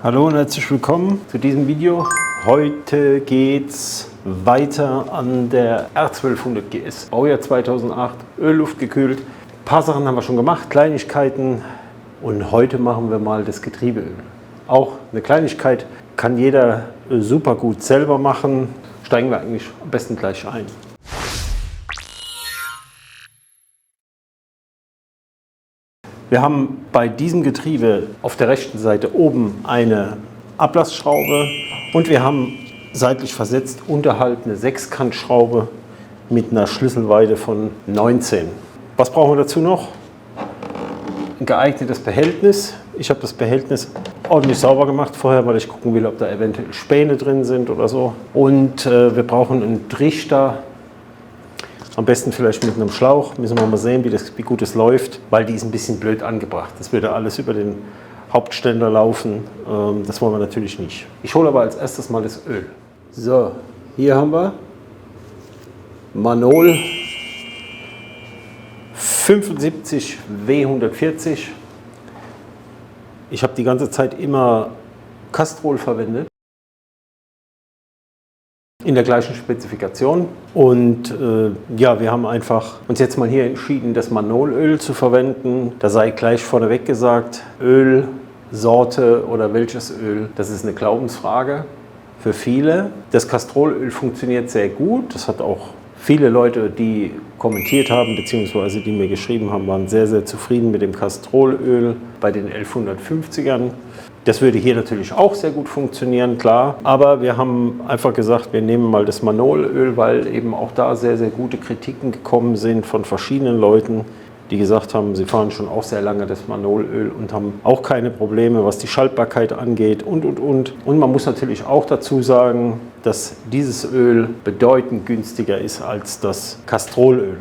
Hallo und herzlich willkommen zu diesem Video. Heute geht's weiter an der R1200 GS. Baujahr 2008, Ölluftgekühlt. Ein paar Sachen haben wir schon gemacht, Kleinigkeiten. Und heute machen wir mal das Getriebeöl. Auch eine Kleinigkeit, kann jeder super gut selber machen. Steigen wir eigentlich am besten gleich ein. Wir haben bei diesem Getriebe auf der rechten Seite oben eine Ablassschraube und wir haben seitlich versetzt unterhalb eine Sechskantschraube mit einer Schlüsselweite von 19. Was brauchen wir dazu noch? Ein geeignetes Behältnis. Ich habe das Behältnis ordentlich sauber gemacht vorher, weil ich gucken will, ob da eventuell Späne drin sind oder so. Und wir brauchen einen Trichter. Am besten vielleicht mit einem Schlauch. Müssen wir mal sehen, wie gut es läuft, weil die ist ein bisschen blöd angebracht. Das würde alles über den Hauptständer laufen. Das wollen wir natürlich nicht. Ich hole aber als erstes mal das Öl. So, hier haben wir Manol 75 W140. Ich habe die ganze Zeit immer Castrol verwendet. In der gleichen Spezifikation. Und ja, wir haben einfach uns jetzt mal hier entschieden, das Manolöl zu verwenden. Da sei gleich vorneweg gesagt, Öl, Sorte oder welches Öl, das ist eine Glaubensfrage für viele. Das Castrolöl funktioniert sehr gut. Das hat auch viele Leute, die kommentiert haben, beziehungsweise die mir geschrieben haben, waren sehr, sehr zufrieden mit dem Castrolöl bei den 1150ern. Das würde hier natürlich auch sehr gut funktionieren, klar. Aber wir haben einfach gesagt, wir nehmen mal das Manolöl, weil eben auch da sehr, sehr gute Kritiken gekommen sind von verschiedenen Leuten, die gesagt haben, sie fahren schon auch sehr lange das Manolöl und haben auch keine Probleme, was die Schaltbarkeit angeht und. Und man muss natürlich auch dazu sagen, dass dieses Öl bedeutend günstiger ist als das Castrolöl,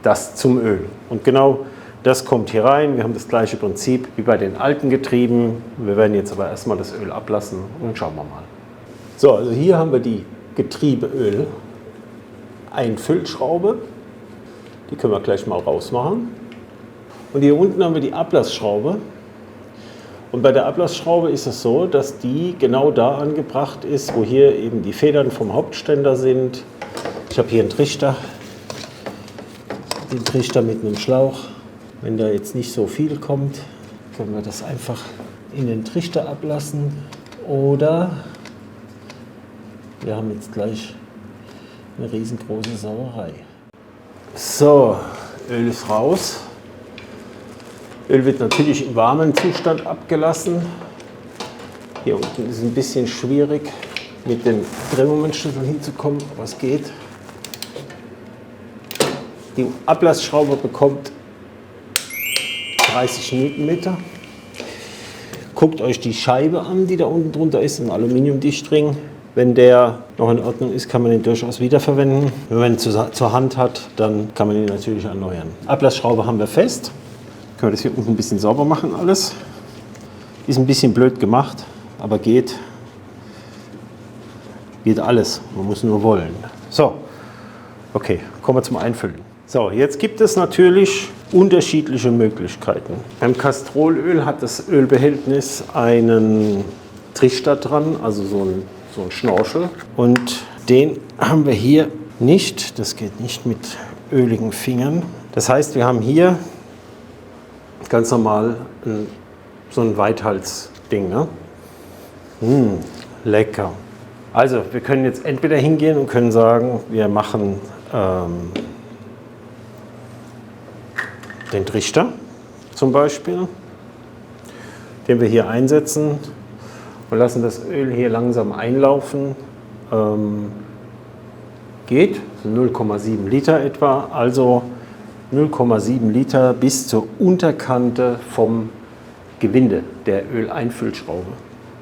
das zum Öl. Und genau das kommt hier rein. Wir haben das gleiche Prinzip wie bei den alten Getrieben. Wir werden jetzt aber erstmal das Öl ablassen und schauen wir mal. So, also hier haben wir die Getriebeöl Einfüllschraube. Die können wir gleich mal rausmachen. Und hier unten haben wir die Ablassschraube. Und bei der Ablassschraube ist es so, dass die genau da angebracht ist, wo hier eben die Federn vom Hauptständer sind. Ich habe hier einen Trichter. Den Trichter mit einem Schlauch. Wenn da jetzt nicht so viel kommt, können wir das einfach in den Trichter ablassen. Oder wir haben jetzt gleich eine riesengroße Sauerei. So, Öl ist raus. Öl wird natürlich im warmen Zustand abgelassen. Hier unten ist es ein bisschen schwierig, mit dem Drehmomentschlüssel hinzukommen, aber es geht. Die Ablassschraube bekommt 30 Newtonmeter. Guckt euch die Scheibe an, die da unten drunter ist, ein Aluminiumdichtring. Wenn der noch in Ordnung ist, kann man den durchaus wiederverwenden. Wenn man ihn zur Hand hat, dann kann man ihn natürlich erneuern. Ablassschraube haben wir fest. Können wir das hier unten ein bisschen sauber machen alles. Ist ein bisschen blöd gemacht, aber geht. Geht alles. Man muss nur wollen. So, okay, kommen wir zum Einfüllen. So, jetzt gibt es natürlich unterschiedliche Möglichkeiten. Beim Castrolöl hat das Ölbehältnis einen Trichter dran, also so ein Schnorchel. Und den haben wir hier nicht. Das geht nicht mit öligen Fingern. Das heißt, wir haben hier ganz normal so ein Weithalsding. Ne? Lecker. Also, wir können jetzt entweder hingehen und können sagen, wir machen den Trichter zum Beispiel, den wir hier einsetzen und lassen das Öl hier langsam einlaufen. Geht, so 0,7 Liter etwa, also 0,7 Liter bis zur Unterkante vom Gewinde der Öleinfüllschraube.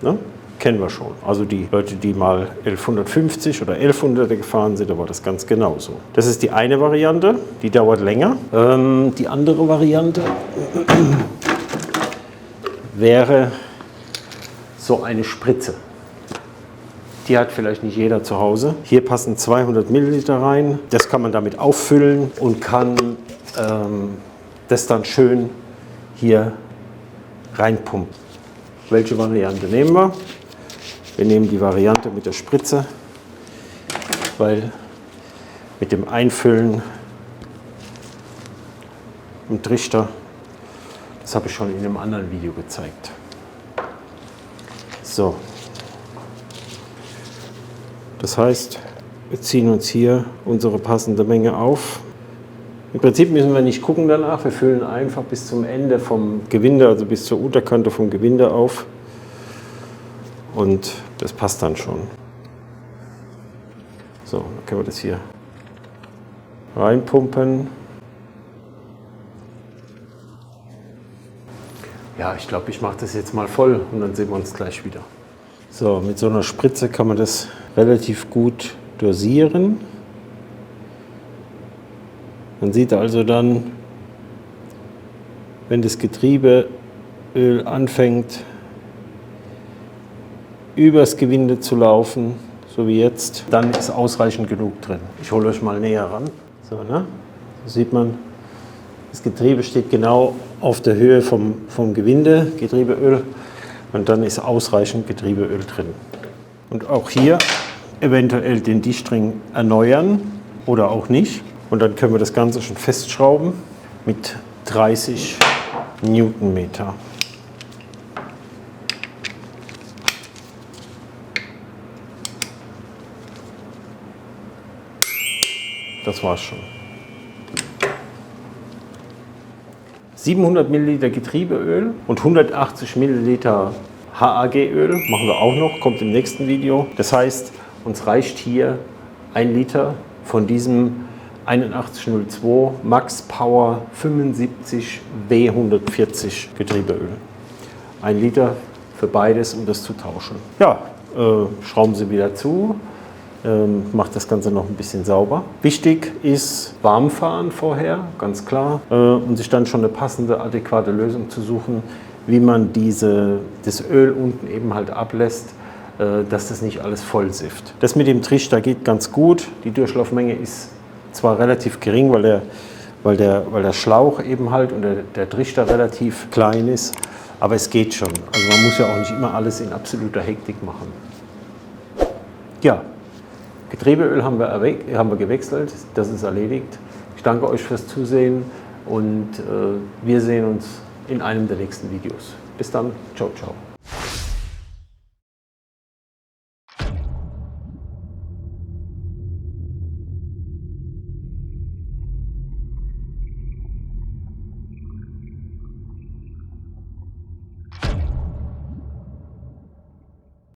Ne? Kennen wir schon. Also die Leute, die mal 1150 oder 1100er gefahren sind, da war das ganz genauso. Das ist die eine Variante, die dauert länger. Die andere Variante wäre so eine Spritze. Die hat vielleicht nicht jeder zu Hause. Hier passen 200 Milliliter rein. Das kann man damit auffüllen und kann das dann schön hier reinpumpen. welche Variante nehmen wir. Wir nehmen die Variante mit der Spritze, weil mit dem Einfüllen im Trichter, das habe ich schon in einem anderen Video gezeigt. So, das heißt, wir ziehen uns hier unsere passende Menge auf. Im Prinzip müssen wir nicht gucken danach, wir füllen einfach bis zum Ende vom Gewinde, also bis zur Unterkante vom Gewinde auf. Und das passt dann schon. So, dann können wir das hier reinpumpen. Ja, ich glaube, ich mache das jetzt mal voll und dann sehen wir uns gleich wieder. So, mit so einer Spritze kann man das relativ gut dosieren. Man sieht also dann, wenn das Getriebeöl anfängt, übers Gewinde zu laufen, so wie jetzt, dann ist ausreichend genug drin. Ich hole euch mal näher ran. So, ne? So sieht man, das Getriebe steht genau auf der Höhe vom Gewinde, Getriebeöl, und dann ist ausreichend Getriebeöl drin. Und auch hier eventuell den Dichtring erneuern oder auch nicht. Und dann können wir das Ganze schon festschrauben mit 30 Newtonmeter. Das war's schon. 700 Milliliter Getriebeöl und 180 Milliliter HAG-Öl machen wir auch noch, kommt im nächsten Video. Das heißt, uns reicht hier 1 Liter von diesem 8102 Max Power 75 W140 Getriebeöl. 1 Liter für beides, um das zu tauschen. Ja, schrauben Sie wieder zu. Macht das Ganze noch ein bisschen sauber. Wichtig ist warm fahren vorher, ganz klar, und sich dann schon eine passende, adäquate Lösung zu suchen, wie man das Öl unten eben halt ablässt, dass das nicht alles voll sifft. Das mit dem Trichter geht ganz gut. Die Durchlaufmenge ist zwar relativ gering, weil der Schlauch eben halt und der Trichter relativ klein ist, aber es geht schon. Also man muss ja auch nicht immer alles in absoluter Hektik machen. Ja. Getriebeöl haben wir gewechselt, das ist erledigt. Ich danke euch fürs Zusehen und wir sehen uns in einem der nächsten Videos. Bis dann, ciao, ciao.